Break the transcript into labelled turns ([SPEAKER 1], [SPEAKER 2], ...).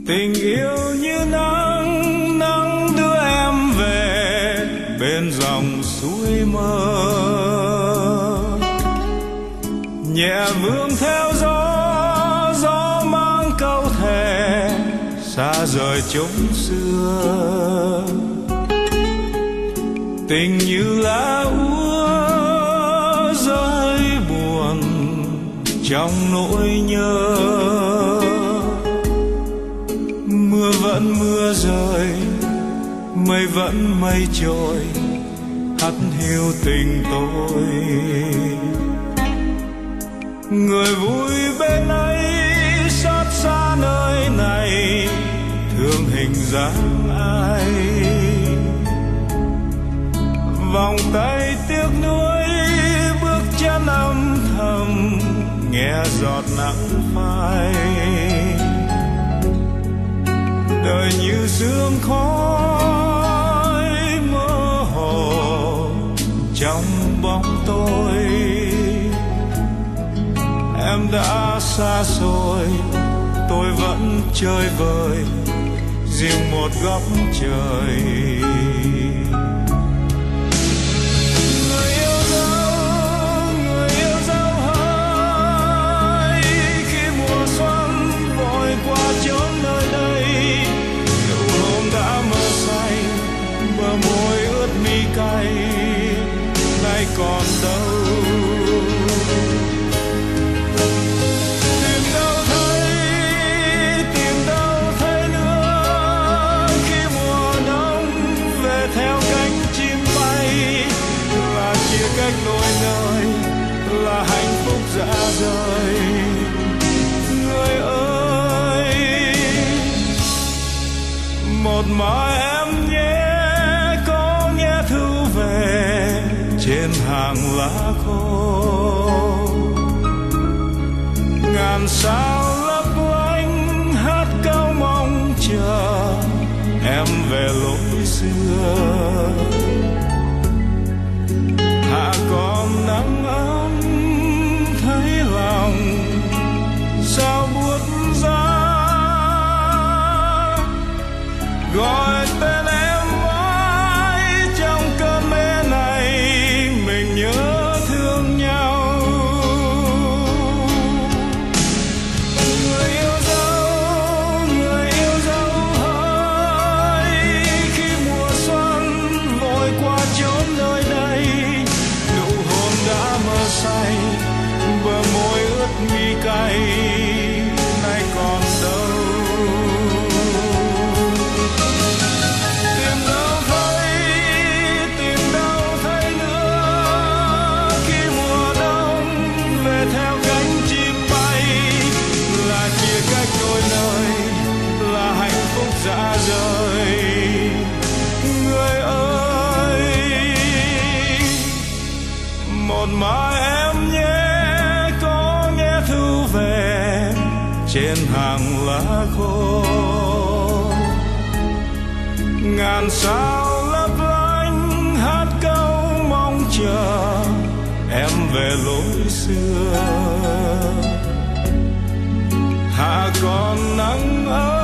[SPEAKER 1] Tình yêu như nắng, nắng đưa em về bên dòng suối mơ, nhẹ vương theo gió, gió mang câu thề xa rời chốn xưa. Tình như lá úa rơi buồn trong nỗi nhớ, mưa vẫn mưa rơi, mây vẫn mây trôi, hắt hiu tình tôi. Người vui bên ấy xót xa nơi này, thương hình dáng ai. Vòng tay tiếc nuối, bước chân âm thầm, nghe giọt nắng phai. Đời như sương khói mơ hồ trong bóng tối. Em đã xa xôi, tôi vẫn chơi vơi riêng một góc trời. Người yêu dấu hỡi, khi mùa xuân vội qua chốn nơi đây, nụ hôn đã mơ say, bờ môi ướt mi cay, nay còn đâu. Cách đôi nơi là hạnh phúc rã rời. Người ơi, một mai em nhé, có nghe thư về trên hàng lá khô. Ngàn sao lấp lánh hát câu mong chờ em về lối xưa. Hạ còn nắng ấm thấy lòng sao buốt giá, gọi tên em mãi trong cơn mê này, mình nhớ thương nhau. Người yêu dấu hỡi, khi mùa xuân vội qua chốn nơi đây, đã mơ say, bờ môi ướt mi cay, nay còn đâu. Tìm đâu thấy nữa, khi mùa đông về theo cánh chim bay, là chia cách đôi nơi, là hạnh phúc rã rời. Người ơi, một mai em nhé, có nghe thư về trên hàng lá khô. Ngàn sao lấp lánh hát câu mong chờ em về lối xưa. Hạ còn nắng ấm